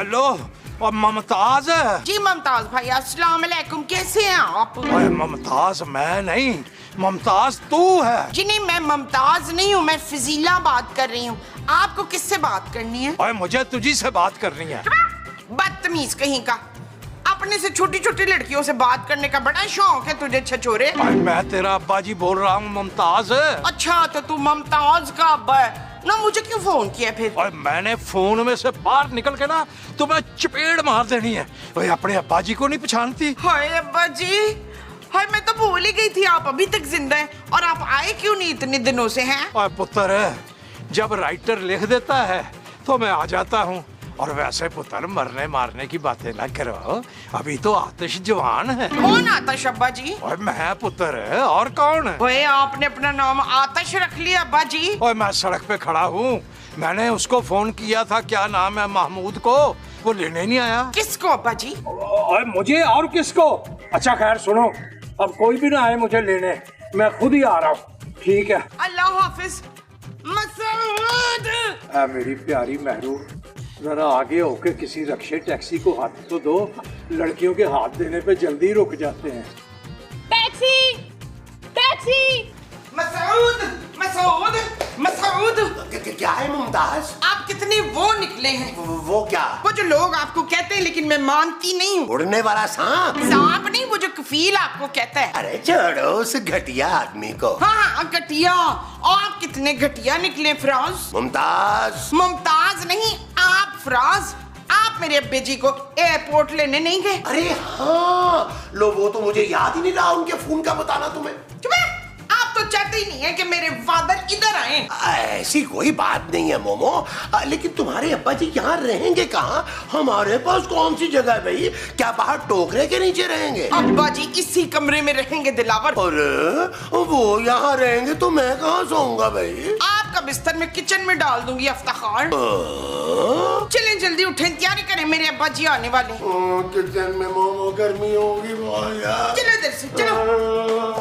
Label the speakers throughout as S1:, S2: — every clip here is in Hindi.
S1: हेलो, और मुमताज है?
S2: जी मुमताज भाई, अस्सलाम वालेकुम, कैसे हैं आप?
S1: ओए मुमताज मैं नहीं, मुमताज तू है।
S2: जी नहीं, मैं मुमताज नहीं हूँ, मैं फजीला बात कर रही हूँ। आपको किससे बात करनी है?
S1: ओए मुझे तुझी से बात करनी है।
S2: बदतमीज कहीं का, अपने से छोटी छोटी लड़कियों से बात करने का बड़ा शौक है तुझे छछोरे।
S1: मैं तेरा अब्बा जी बोल रहा हूँ मुमताज।
S2: अच्छा तो तू मुमताज का अब्बा है ना, मुझे क्यों फोन किया फिर?
S1: और मैंने फोन में से बाहर निकल के ना तुम्हें चपेड़ मार देनी है। ओए अपने अब्बा जी को नहीं पहचानती?
S2: हाय अब्बा जी, हाय मैं तो भूल ही गई थी आप अभी तक जिंदा हैं। और आप आए क्यों नहीं इतने दिनों से हैं?
S1: ओए पुत्र है, जब राइटर लिख देता है तो मैं आ जाता हूँ। और वैसे पुत्र मरने मारने की बातें ना करो, अभी तो आतिश जवान है।
S2: कौन आतिश अब्बा जी?
S1: और मैं पुत्र है, और कौन है?
S2: ओए आपने अपना नाम आतिश रख लिया अब्बा जी।
S1: और मैं सड़क पे खड़ा हूँ, मैंने उसको फोन किया था, क्या नाम है, महमूद को, वो लेने नहीं आया।
S2: किसको अब्बा जी?
S1: और मुझे और किसको? अच्छा खैर सुनो, अब कोई भी ना आए मुझे लेने, मैं खुद ही आ रहा हूँ। ठीक है,
S2: अल्लाह हाफिज मसूद।
S1: मेरी प्यारी महरू, जरा आगे होके किसी रक्शे टैक्सी को हाथ तो दो, लड़कियों के हाथ देने पे जल्दी रुक जाते हैं।
S3: Taxi taxi.
S2: मसूद मसूद मसूद,
S4: क्या है मुमताज?
S2: आप कितने वो निकले हैं।
S4: वो क्या?
S2: वो जो लोग आपको कहते हैं लेकिन मैं मानती नहीं हूँ।
S4: उड़ने वाला सांप?
S2: सांप नहीं, वो जो कफील आपको कहता है।
S4: अरे छोड़ो उस घटिया आदमी को।
S2: हाँ घटिया, और आप कितने घटिया निकले फराज।
S4: मुमताज।
S2: मुमताज नहीं, आप फराज। आप मेरे अब्बे जी को एयरपोर्ट लेने नहीं गए?
S4: अरे हाँ, लो वो तो मुझे याद ही नहीं रहा उनके फोन का बताना तुम्हें।
S2: चुप है, आप तो चाहते ही नहीं है कि मेरे फादर इधर आए।
S4: ऐसी कोई बात नहीं है मोमो, लेकिन तुम्हारे अब्बा जी यहाँ रहेंगे कहाँ? हमारे पास कौन सी जगह है भाई? क्या बाहर टोकरे के नीचे रहेंगे?
S2: अब्बा जी इसी कमरे में रहेंगे दिलावर।
S4: अरे वो यहाँ रहेंगे तो मैं कहाँ सोऊंगा भाई?
S2: आपका बिस्तर में किचन में डाल दूंगी अफ्ताखार। चलें जल्दी उठें, तैयारी करें, मेरे अब्बा जी आने वाले।
S4: किचन में मोमो गर्मी होगी बहुत यार।
S2: चलो इधर से, चलो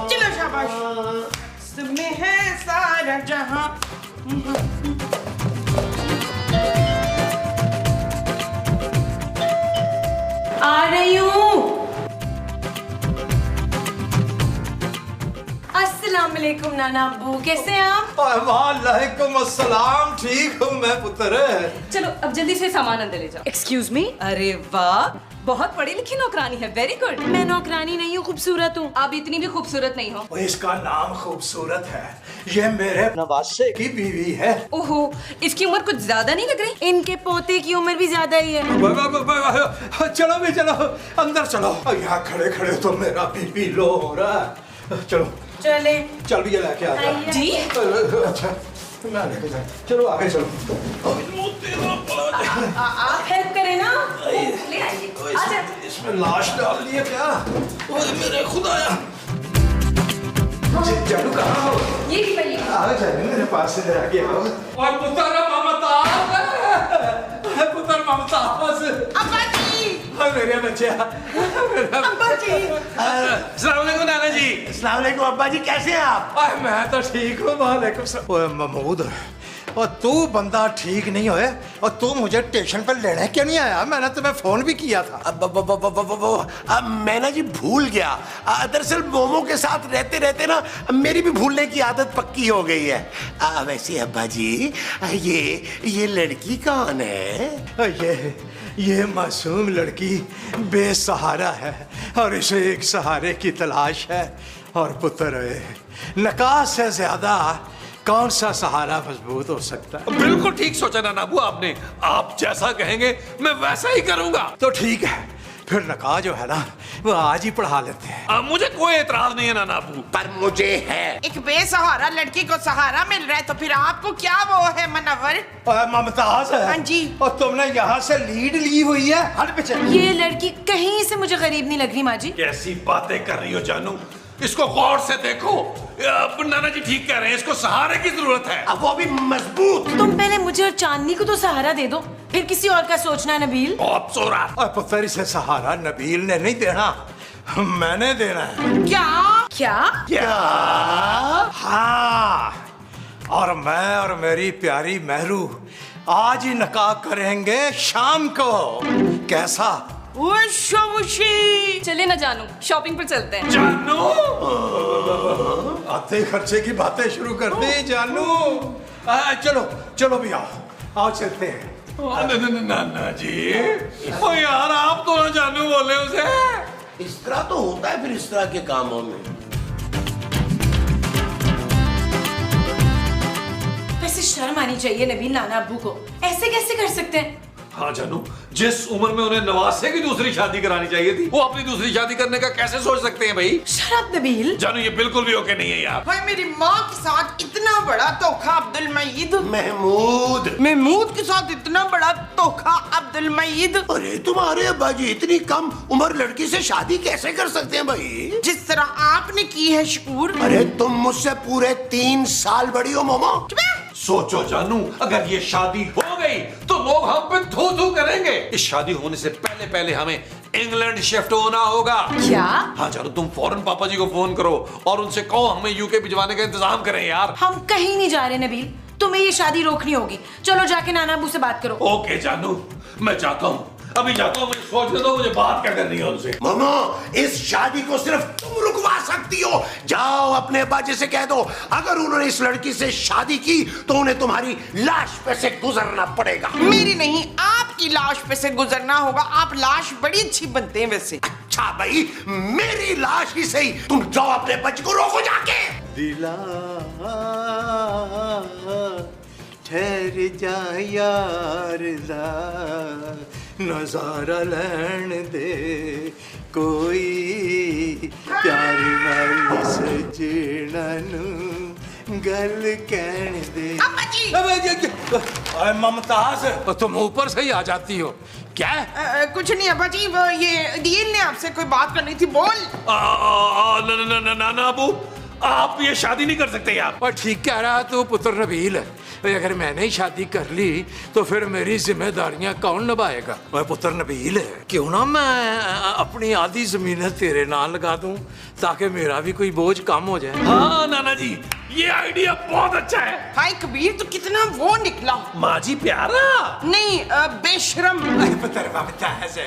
S2: चलो, शाबाश। में है सारा जहां।
S3: आ रही हूँ। अस्सलाम वालेकुम नाना अब्बू, कैसे हैं आप?
S1: वालेकुम अस्सलाम, ठीक हूँ मैं पुत्र।
S3: चलो अब जल्दी से सामान अंदर ले जाओ। Excuse me. अरे वाह, बहुत पढ़ी लिखी नौकरानी है, वेरी गुड। मैं नौकरानी नहीं हूँ, खूबसूरत हूँ। आप इतनी भी खूबसूरत नहीं हो।
S1: इसका नाम खूबसूरत है, ये मेरे नवासे की बीवी है।
S3: ओहो, इसकी उम्र कुछ ज्यादा नहीं लग रही? इनके पोते की उम्र भी ज्यादा ही है।
S1: चलो भी चलो, अंदर चलो। यहाँ खड़े खड़े तो मेरा बीपी लो हो रहा है। चलो
S3: चले।
S1: चल भी ये लेके आ जा।
S3: जी
S1: अच्छा मैं लेके जा, चलो आगे चलो।
S3: आप हेल्प करें ना, ले आइए। आजा।
S1: इसमें लाश डाल दी है क्या? ओए मेरे खुदाया, जादू कहाँ हो?
S3: ये की पहली।
S1: आओ जाने मेरे पास से जरा के आओ। और पुत्र ममताज,
S2: अब्बा जी,
S1: मेरे बच्चे,
S2: अब्बा जी।
S1: अस्सलाम वालेकुम नाना जी।
S4: अस्सलाम वालेकुम अब्बा जी, कैसे हैं आप?
S1: मैं तो ठीक हूँ, वालेकुम सलाम। ओए महमूद, और तू बंदा ठीक नहीं होए, और तू मुझे स्टेशन पर लेने क्यों नहीं आया? मैंने तुम्हें फोन भी किया था।
S4: अब मैं ना जी भूल गया। दरअसल मोमो के साथ रहते रहते ना मेरी भी भूलने की आदत पक्की हो गई है। वैसे अब्बा जी, ये लड़की कौन है?
S1: ये मासूम लड़की बेसहारा है और इसे एक सहारे की तलाश है। और पुत्र, नकाह से ज्यादा कौन सा सहारा मजबूत हो सकता है?
S5: बिल्कुल ठीक सोचा नाना अब्बू आपने। आप जैसा कहेंगे मैं वैसा ही करूंगा।
S1: तो ठीक है, फिर नकाह जो है ना वो आज ही पढ़ा लेते हैं।
S5: मुझे कोई एतराज नहीं है नाना अब्बू।
S4: पर मुझे है।
S2: एक बेसहारा लड़की को सहारा मिल रहा है तो फिर आपको क्या वो है मनवर?
S1: मुमताज है।
S2: हाँ जी।
S1: और तुमने यहाँ से लीड ली हुई है। हट पीछे।
S3: ये लड़की कहीं से मुझे गरीब नहीं लग रही माँ जी।
S5: कैसी बातें कर रही हो जानू, इसको गौर से देखो। नाना जी ठीक कह रहे हैं, इसको सहारे की जरूरत है।
S4: अब वो भी मजबूत।
S3: तुम पहले मुझे और चांदनी को तो सहारा दे दो, फिर किसी और का सोचना है नबील।
S5: बहुत सो रहा।
S1: और पुत्र, इसे सहारा नबील ने नहीं देना, मैंने देना है।
S2: क्या
S3: क्या?
S4: क्या?
S1: हाँ, और मैं और मेरी प्यारी महरू आज ही निकाह करेंगे शाम को, कैसा?
S3: चले ना जानू, शॉपिंग पर चलते हैं।
S5: जानू
S1: आते खर्चे की बातें शुरू कर दी जानू। चलो चलो भी आओ चलते हैं।
S5: नाना जी, ओ यार आप तो ना जानू बोले उसे।
S4: इस तरह तो होता है फिर इस तरह के कामों में।
S3: वैसे शर्म आनी चाहिए नबील नाना अब्बू को, ऐसे कैसे कर सकते हैं?
S5: हाँ जानू, जिस उम्र में उन्हें नवासे की दूसरी शादी करानी चाहिए थी, वो अपनी दूसरी शादी करने का कैसे सोच सकते हैं भाई?
S3: शराब नबील।
S5: जानू ये बिल्कुल भी ओके नहीं है यार।
S2: भाई मेरी माँ के साथ इतना बड़ा धोखा अब्दुल मईद। महमूद के साथ इतना बड़ा धोखा अब्दुल मईद।
S4: अरे तुम्हारे अब्बा जी इतनी कम उम्र लड़की से शादी कैसे कर सकते हैं भाई?
S2: जिस तरह आपने की है शकूर।
S4: अरे तुम मुझसे पूरे 3 साल बड़ी हो मोमो।
S5: सोचो जानू, अगर ये शादी हो गई तो लोग हम पे थू थू करेंगे। इस शादी होने से पहले पहले हमें इंग्लैंड शिफ्ट होना होगा।
S3: क्या?
S5: हाँ जानू, तुम फौरन पापा जी को फोन करो और उनसे कहो हमें यूके भिजवाने का इंतजाम करें यार।
S3: हम कहीं नहीं जा रहे नबील, तुम्हें ये शादी रोकनी होगी। चलो जाके नाना अब्बू से बात करो।
S5: ओके जानू, मैं जाता हूँ, अभी जाता हूँ, मुझे सोचने दो मुझे बात क्या करनी है उनसे।
S4: मोमो, इस शादी को सिर्फ तुम रुकवा सकती हो। जाओ अपने बाजी से कह दो, अगर उन्होंने इस लड़की से शादी की तो उन्हें तुम्हारी लाश पे से गुजरना पड़ेगा।
S2: मेरी नहीं, आपकी लाश पे से गुजरना होगा। आप लाश बड़ी अच्छी बनते हैं वैसे।
S4: अच्छा भाई, मेरी लाश ही सही, तुम जाओ अपने बच्चे को रोको जाके।
S1: दिला ठहर जा यार दा, नजारा लैन दे कोई प्यार वाली सजना नू गल कहन दे। ममताज,
S6: तुम ऊपर से ही आ जाती हो क्या?
S2: कुछ नहीं अब्बा जी, वो ये दिल ने आपसे कोई बात करनी थी, बोल।
S5: नाना अबू, आप ये शादी नहीं कर सकते यार।
S6: और ठीक कह रहा तू पुत्र नबील, अगर मैंने ही शादी कर ली तो फिर मेरी जिम्मेदारियां कौन निभाएगा?
S1: मैं पुत्र नबील, क्यों ना मैं अपनी आधी जमीन तेरे नाम लगा दूं ताकि मेरा भी कोई बोझ कम हो जाए।
S5: हाँ नाना जी, ये आइडिया बहुत अच्छा है।
S2: हाय कबीर, तो कितना वो निकला।
S5: माँ जी प्यारा
S2: नहीं, बेशरम।
S1: पुत्र ममताज,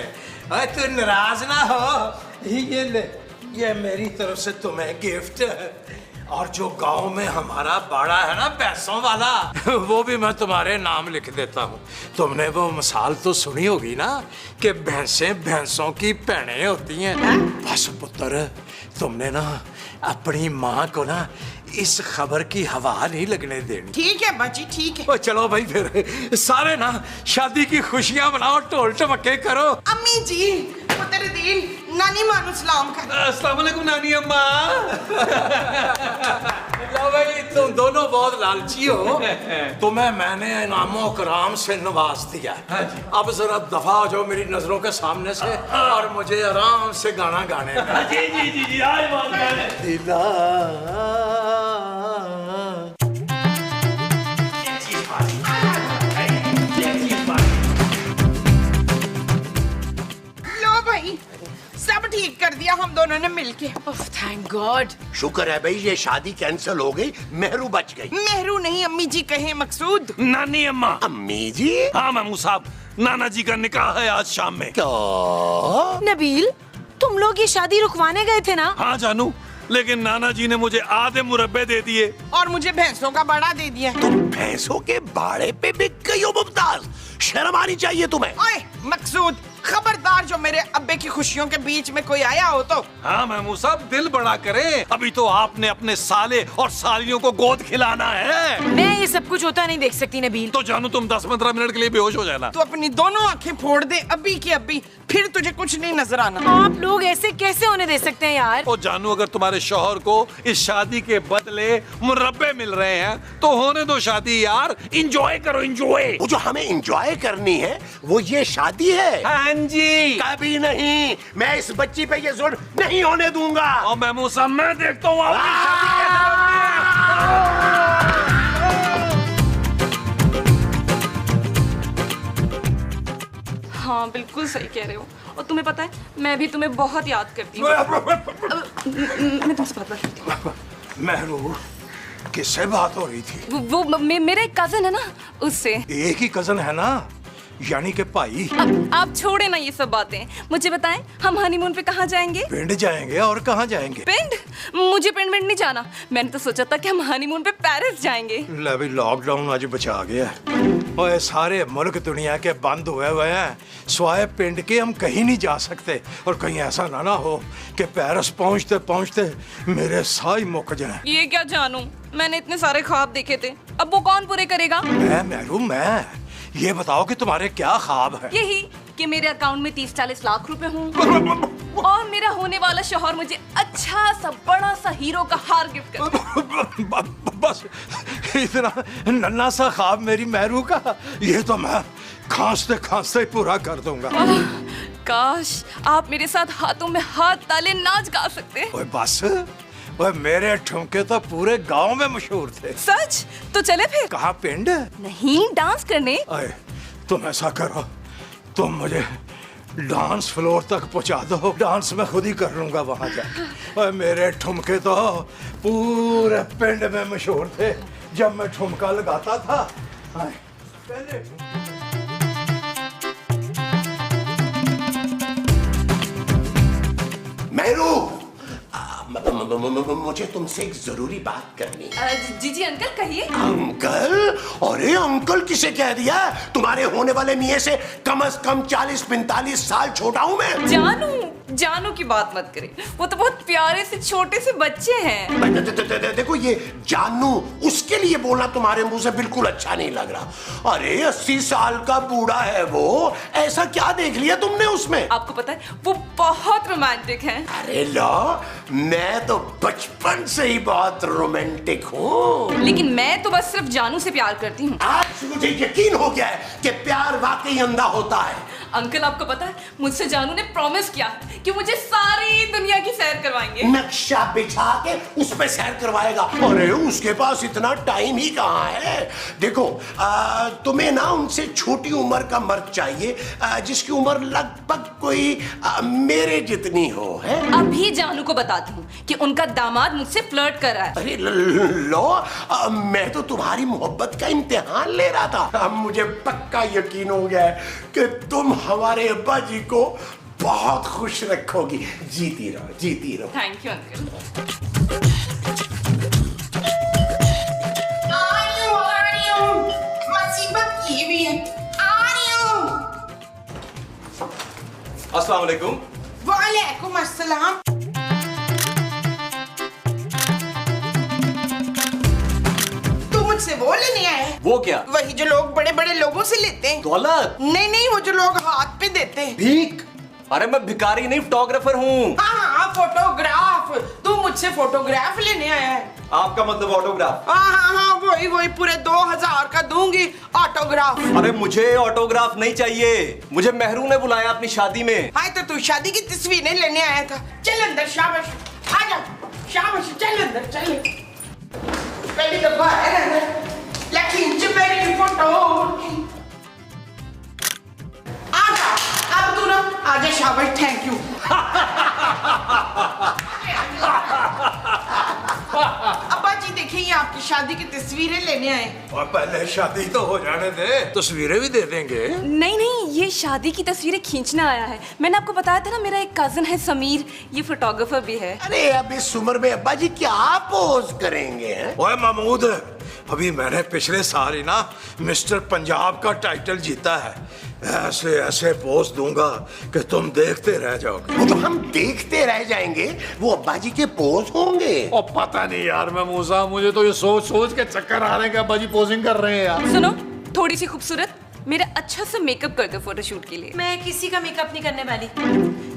S1: तू नाराज ना हो, ये ले, ये मेरी तरफ से तुम्हें गिफ्ट। और जो गांव में हमारा बाड़ा है ना पैसों वाला, वो भी मैं तुम्हारे नाम लिख देता हूँ। तुमने वो मिसाल तो सुनी होगी ना कि भैंसें भैंसों की भैनें होती हैं। बस पुत्र, तुमने ना अपनी माँ को ना इस खबर की हवा नहीं लगने देनी।
S2: ठीक है बाजी, ठीक है।
S1: ओ चलो भाई, फिर सारे ना शादी की खुशियां मनाओ, ढोल ढमक्के करो।
S2: अम्मी जी, पुत्र दिल, नानी मानो सलाम कर।
S5: अस्सलाम वालेकुम नानी अम्मा।
S1: लो भाई, तुम दोनों बहुत लालची हो, तुम्हें मैंने इनामों कराम से नवाज दिया। अब जरा दफा हो जाओ मेरी नजरों के सामने से और मुझे आराम से गाना गाने दो।
S5: जी जी जी जी, आज बात करें।
S1: दिला
S2: लो भाई, सब ठीक कर दिया हम दोनों ने मिलके।
S3: Thank God.
S4: शुक्र है भाई, ये शादी कैंसिल हो गई, मेहरू बच गई।
S2: मेहरू नहीं, अम्मी जी कहे मकसूद।
S5: नानी अम्मा।
S4: अम्मी जी?
S5: हाँ मामू साहब, नाना जी का निकाह है आज शाम में।
S4: क्या?
S3: नबील, तुम लोग ये शादी रुकवाने गए थे ना?
S5: हाँ जानू, लेकिन नाना जी ने मुझे आधे मुरब्बे दे दिए
S2: और मुझे भैंसों का बड़ा दे दिया।
S4: तुम भैंसों के बाड़े पे बिक गई हो मुमताज, शर्म आनी चाहिए तुम्हें।
S2: ओए मकसूद, खबरदार जो मेरे अब्बे की खुशियों के बीच में कोई आया हो तो।
S5: हाँ महमूद साहब, दिल बड़ा करे, अभी तो आपने अपने साले और सालियों को गोद खिलाना है।
S3: मैं ये सब कुछ होता नहीं देख सकती नबील।
S5: तो जानू तुम 10-15 मिनट के लिए बेहोश हो जाना।
S2: तू अपनी दोनों आंखें फोड़ दे अब्बी की अब्बी, फिर तुझे कुछ नहीं नजर आना।
S3: आप लोग ऐसे कैसे होने दे सकते हैं यार?
S5: ओ जानू, अगर तुम्हारे शौहर को इस शादी के बदले मुरब्बे मिल रहे हैं तो होने दो शादी यार, इंजॉय करो इंजॉय।
S4: वो जो हमें इंजॉय करनी है वो ये शादी है।
S5: हाँ जी।
S4: कभी नहीं, मैं इस बच्ची पे ये जुल्म नहीं होने दूंगा।
S5: और महमूद साहब, मैं देखता हूँ आपकी शादी कैसे होती है।
S3: हाँ बिल्कुल सही कह रहे हो, और तुम्हें पता है मैं भी तुम्हें बहुत याद करती हूँ। मैं तुमसे बात करती हूँ।
S1: मेहरू, किससे बात हो रही थी?
S3: वो मेरा एक कजन है ना, उससे।
S1: एक ही कजन है ना, यानी कि भाई।
S3: आप छोड़े ना ये सब बातें, मुझे बताएं हम हनीमून पे कहाँ जाएंगे?
S1: पिंड जाएंगे। और कहाँ जाएंगे?
S3: पिंड? मुझे पिंड नहीं जाना। मैंने तो सोचा था कि हम हनीमून पे पेरिस जाएंगे।
S1: ले भी लॉकडाउन आज बचा गया। और सारे मुल्क दुनिया के बंद हुए हैं, स्वाय पिंड के हम कहीं नहीं जा सकते। और कहीं ऐसा ना हो कि पेरिस पहुंचते पहुंचते मेरे साह ही मुक जाए।
S3: ये क्या जानू, मैंने इतने सारे ख्वाब देखे थे, अब वो कौन पूरे करेगा?
S1: मैं ये बताओ कि तुम्हारे क्या ख्वाब है?
S3: यही कि मेरे अकाउंट में 30-40 लाख रुपए हों और मेरा होने वाला शौहर मुझे अच्छा सा बड़ा सा हीरो का हार गिफ्ट करे।
S1: बस इतना नन्हा सा ख्वाब मेरी महरू का, ये तो मैं खांसते खांसते ही पूरा कर दूंगा।
S3: काश आप मेरे साथ हाथों में हाथ डाले नाच गा सकते।
S1: ओए बस, ओए मेरे ठुमके तो पूरे गांव में मशहूर थे।
S3: सच? तो चले फिर।
S1: कहाँ पिंड?
S3: नहीं, डांस करने।
S1: अरे तुम ऐसा करो, तुम मुझे डांस फ्लोर तक पहुंचा दो, डांस मैं खुद ही कर लूंगा वहां जाके। ओए मेरे ठुमके तो पूरे पिंड में मशहूर थे जब मैं ठुमका लगाता था। पहले
S4: मेहरू, मुझे तुमसे एक जरूरी बात करनी है।
S3: जी अंकल, कहिए।
S4: अंकल? अरे अंकल किसे कह दिया? तुम्हारे होने वाले मियाँ से कम से कम 40-45 साल छोटा हूँ मैं।
S3: जानू की बात मत करें, वो तो बहुत प्यारे से छोटे से बच्चे हैं।
S4: देखो ये जानू, उसके लिए बोलना तुम्हारे मुंह से बिल्कुल अच्छा नहीं लग रहा। अरे 80 साल का बूढ़ा है वो, ऐसा क्या देख लिया तुमने उसमें?
S3: आपको पता है वो बहुत रोमांटिक हैं।
S4: अरे लो, मैं तो बचपन से ही बहुत रोमांटिक हूँ।
S3: लेकिन मैं तो बस सिर्फ जानू से प्यार करती हूँ।
S4: आज मुझे यकीन हो गया है कि प्यार वाकई अंधा होता है।
S3: अंकल आपको पता है मुझसे जानू ने प्रॉमिस किया है कि मुझे सारी दुनिया की सैर करवाएंगे।
S4: नक्शा बिछा के उस पे सैर करवाएगा। अरे उसके पास इतना टाइम ही कहाँ है। देखो तुम्हें ना उनसे छोटी उम्र का मर्द चाहिए, जिसकी उम्र लगभग कोई मेरे जितनी हो है।
S3: अभी जानू को बताती हूँ कि उनका दामाद मुझसे फ्लर्ट कर रहा है।
S4: अरे लो, मैं तो तुम्हारी मोहब्बत का इम्तिहान ले रहा था। अब मुझे पक्का यकीन हो गया है कि तुम हमारे अब्बा जी को बहुत खुश रखोगी। जीती रहो, जीती रहो।
S3: Thank you uncle.
S2: मुसीबत ये भी है। आ रही हूँ।
S7: अस्सलाम वालेकुम।
S2: वालेकुम अस्सलाम। तू मुझसे वो लेने आया है?
S7: वो क्या?
S2: वही जो लोग बड़े बड़े लोगों से लेते हैं।
S7: दौलत?
S2: नहीं, वो जो लोग हाथ पे देते हैं।
S7: भीख? अरे मैं भिखारी नहीं, फोटोग्राफर हूँ।
S2: हाँ, फोटोग्राफ। तू मुझसे फोटोग्राफ लेने आया है?
S7: आपका मतलब ऑटोग्राफ?
S2: हाँ, वही पूरे 2000 का दूंगी ऑटोग्राफ।
S7: अरे मुझे ऑटोग्राफ नहीं चाहिए, मुझे मेहरू ने बुलाया अपनी शादी में।
S2: हाँ तो तू शादी की तस्वीरें लेने आया था। चल अंदर, शाबाश। आजा, शाबाश, चल अंदर, चल। पहली दफा है ना, लेकिन जब मेरी फोटो आजा, अब तू ना आजा, शाबाश, थैंक यू। अब्बा जी देखिए, ये आपकी शादी की तस्वीरें लेने आए।
S1: और पहले शादी तो हो जाने दे, तस्वीरें भी दे देंगे।
S3: नहीं, ये शादी की तस्वीरें खींचना आया है। मैंने आपको बताया था ना, मेरा एक कजन है समीर, ये फोटोग्राफर भी है।
S4: अरे अब इस उम्र में अब्बा जी क्या पोज करेंगे हैं?
S1: ओए महमूद, अभी मैंने पिछले साल ही ना मिस्टर पंजाब का टाइटल जीता है। ऐसे ऐसे पोज दूंगा कि तुम देखते रह जाओगे।
S4: वो तो हम देखते रह जाएंगे, वो अब्बा जी के पोज होंगे।
S6: और पता नहीं यार, मैं मूसा, मुझे तो ये सोच सोच के चक्कर आ रहे हैं कि अब्बा जी पोजिंग कर रहे हैं यार।
S3: सुनो, थोड़ी सी खूबसूरत मेरा अच्छा सा मेकअप कर दो फोटोशूट के लिए।
S8: मैं किसी का मेकअप नहीं करने वाली।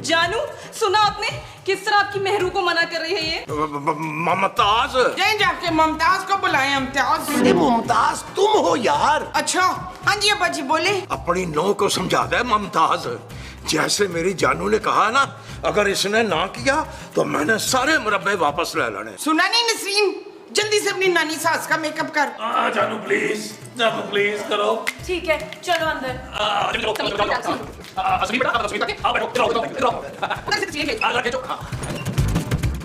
S3: जानू, सुना आपने किस तरह आपकी मेहरू को मना कर रही है ये?
S1: मुमताज,
S2: जाए जाके मुमताज को बुलाएं। मुमताज?
S4: अरे मुमताज तुम हो यार।
S2: अच्छा, हाँ जी अब्बा जी बोले।
S1: अपनी नौ को समझा दे मुमताज, जैसे मेरी जानू ने कहा ना, अगर इसने ना किया तो मैंने सारे मुरब्बे वापस ले लेने।
S2: सुना नहीं नसरीन, जल्दी से अपनी नानी सास का मेकअप कर।
S6: जानू प्लीज करो।
S8: ठीक है, चलो अंदर।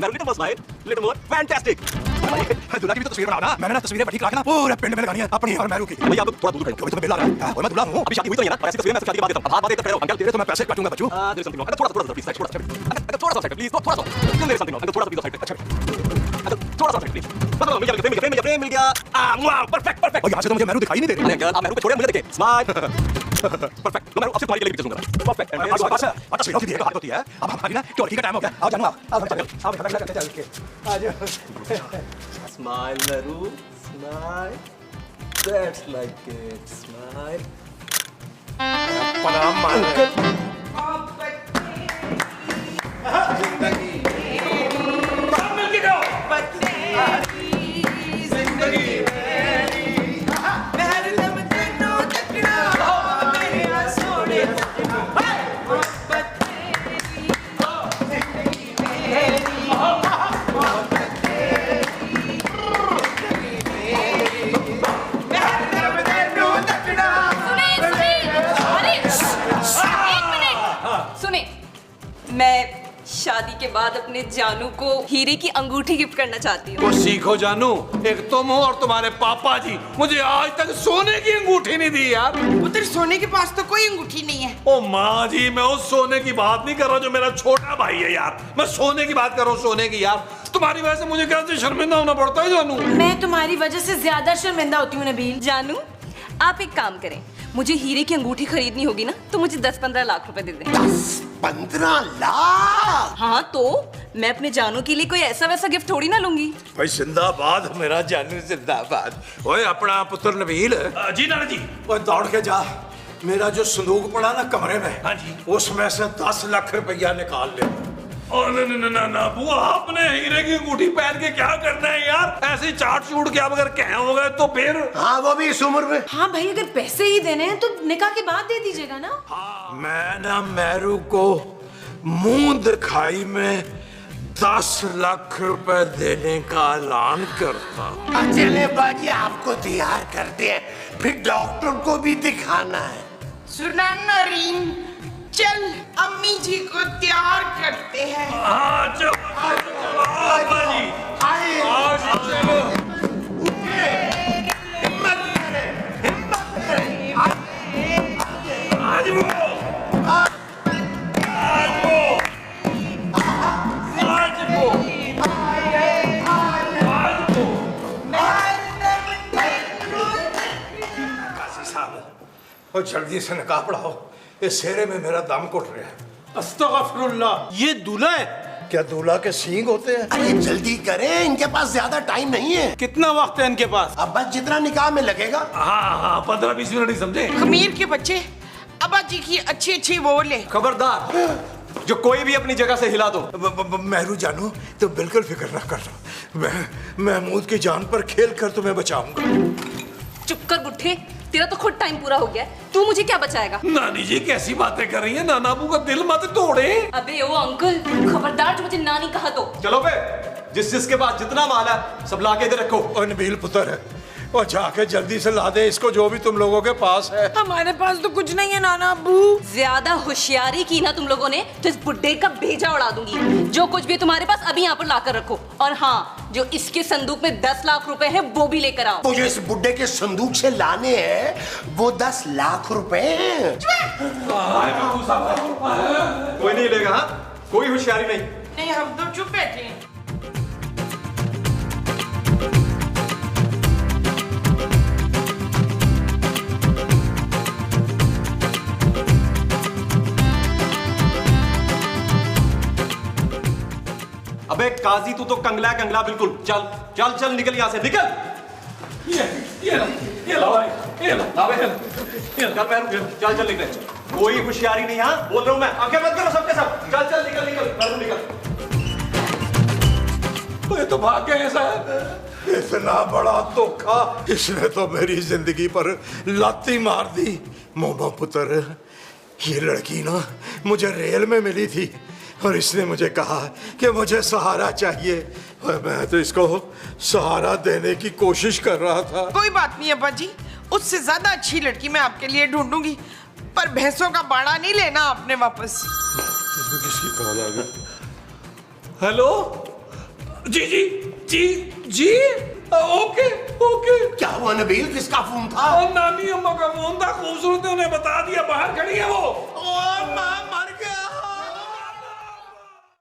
S7: Little more smile, little more fantastic.
S1: दूल्हा की भी तो तस्वीर बनाओ ना। मैंने ना तस्वीरें बड़ी करा के ना पूरे पिंड में लगानी है अपनी और मैरू की।
S7: भैया आप थोड़ा दूर खड़े हो।
S1: तुम्हें बिल आ रहा है और मैं दूल्हा हूँ।
S7: अभी शादी हुई तो नहीं है ना? ऐसी तस्वीर में शादी के बाद देता हूं। हाथ बात एक खड़े रहो।
S1: तेरे तो मैं पैसे काटूंगा बच्चू।
S7: There something wrong. थोड़ा सा प्लीज, थोड़ा सा प्लीज, थोड़ा सा देयर समथिंग रॉन्ग। थोड़ा सा प्लीज साइड। अच्छा थोड़ा सा प्लीज। मिल गया प्रेम मिल गया। Wow perfect perfect.
S1: और यहाँ से तो मुझे मैरू दिखाई नहीं दे रही।
S7: अरे गर्ल आप मेरे को छोड़िए, मुझे देखे स्माइल। परफेक्ट। लो मैं अब से तुम्हारे लिए पिक्चर दूंगा। परफेक्ट।
S1: अच्छा तस्वीर होती है अब हमारी ना चोरी का टाइम हो गया। आओ जानू आओ चल के आ जाओ।
S7: Smile Naru smile. That's like it smile.
S1: प्रणाम मान
S3: मैं शादी के बाद अपने जानू को हीरे की अंगूठी गिफ्ट करना चाहती हूँ।
S5: वो सीखो जानू, एक तुम हो और तुम्हारे पापा जी मुझे आज तक सोने की अंगूठी नहीं दी यार।
S2: उधर सोने के पास तो कोई अंगूठी नहीं है।
S5: ओ माँ जी, मैं उस सोने की बात नहीं कर रहा जो मेरा छोटा भाई है यार। मैं सोने की बात कर रहा हूँ, सोने की यार। तुम्हारी वजह से मुझे कैसे शर्मिंदा होना पड़ता है जानू।
S8: मैं तुम्हारी वजह से ज्यादा शर्मिंदा होती हूँ नबील।
S3: जानू आप एक काम करें, मुझे हीरे की अंगूठी खरीदनी होगी ना तो मुझे 10-15 लाख रुपए दे दें।
S4: 10-15 लाख?
S3: हाँ तो मैं अपने जानू के लिए कोई ऐसा वैसा गिफ्ट थोड़ी ना लूंगी।
S6: भाई जिंदाबाद मेरा जानू जिंदाबाद। ओए अपना पुत्र नबील।
S5: जी नाना जी।
S1: और दौड़ के जा, मेरा जो संदूक पड़ा ना कमरे में,
S5: हाँ जी,
S1: उसमें से 10 लाख रुपया निकाल ले।
S5: ना बुआ, आपने हीरे की अंगूठी पहन के क्या करना है यार? ऐसे चाट चूट के आप अगर कह हो गए तो फिर।
S4: हाँ वो भी इस उम्र में।
S8: हाँ भाई अगर पैसे ही देने हैं तो निकाह के बाद दे दीजिएगा ना।
S6: मैं ना मैरू को मुंह दिखाई में 10 लाख रुपए देने का ऐलान करता हूं।
S4: चले बाजी आपको तैयार करते हैं, फिर डॉक्टर को भी दिखाना है।
S2: सुना नरीन, चल अम्मी जी को तैयार करते हैं।
S5: हाँ चलो पापा जी, चलो।
S4: हिम्मत करें, हिम्मत करें।
S5: आज वो
S1: काजी साहब और जल्दी से निकाह पढ़ाओ, इस सेरे में मेरा दम घुट रहा है।
S9: अस्तगफिरुल्लाह, ये दूल्हा है?
S1: क्या दूल्हा के सींग होते हैं?
S4: अरे जल्दी करें, इनके पास ज्यादा टाइम नहीं है।
S9: कितना वक्त है इनके पास?
S4: अब बस जितना निकाह में लगेगा।
S5: हाँ 15-20 मिनट ही समझे।
S2: खमीर के बच्चे अब्बा जी की अच्छी अच्छी वो ले।
S7: खबरदार, जो कोई भी अपनी जगह से हिला दो।
S1: मैरू जानू तो बिल्कुल फिक्र ना कर, मैं महमूद की जान पर खेल कर तुम्हें बचाऊंगा।
S3: चुप कर बुढ़े, तेरा तो खुद टाइम पूरा हो गया है, तू मुझे क्या बचाएगा?
S5: नानी जी कैसी बातें कर रही हैं? नाना अबू का दिल मत तोड़े।
S3: अबे ओ अंकल, खबरदार जो मुझे नानी कहा तो।
S7: चलो बे, जिसके पास जितना माल है सब लाके इधर रखो।
S1: और नबील पुत्र है, और जाके जल्दी से ला दे इसको जो भी तुम लोगों के पास है।
S2: हमारे पास तो कुछ नहीं है नाना अब्बू।
S3: ज्यादा होशियारी की ना तुम लोगों ने तो इस बुड्ढे का भेजा उड़ा दूंगी। जो कुछ भी तुम्हारे पास अभी यहाँ पर लाकर रखो, और हाँ जो इसके संदूक में 10 लाख रुपए है वो भी लेकर आओ।
S4: तो जो इस बुड्ढे के संदूक से लाने हैं वो 10 लाख रुपए हैं।
S7: कोई नहीं लेगा। हाँ कोई होशियारी नहीं।
S2: नहीं हम तो चुप बैठे हैं।
S7: अबे काजी तू तो कंगला कंगला बिल्कुल। चल चल चल निकल यहाँ से, निकल।
S5: ये लो
S7: चल पैर चल चल निकल। कोई होशियारी नहीं। हाँ बोल रहा हूँ मैं, आंखें बंद करो सबके सब। चल चल निकल निकल पैर निकल।
S5: ये तो भाग्य ऐसा है।
S1: इतना बड़ा धोखा, इसने तो मेरी जिंदगी पर लाती मार दी। मोमा पुत्र, ये लड़की ना मुझे रेल में मिली थी और इसने मुझे कहा कि मुझे सहारा चाहिए, और मैं तो इसको सहारा देने की कोशिश कर रहा था।
S2: कोई बात नहीं अब्बा जी, उससे ज्यादा अच्छी लड़की मैं आपके लिए ढूंढूंगी, पर भैंसों का बाड़ा नहीं लेना आपने वापस।
S1: किसकी कॉल आ गई?
S5: हेलो जी जी जी जी ओके ओके।
S4: क्या हुआ नबील, किसका फोन था?
S5: और नानी अम्मा का फोन था, खूबसूरत ने उन्हें बता दिया, बाहर खड़ी है वो।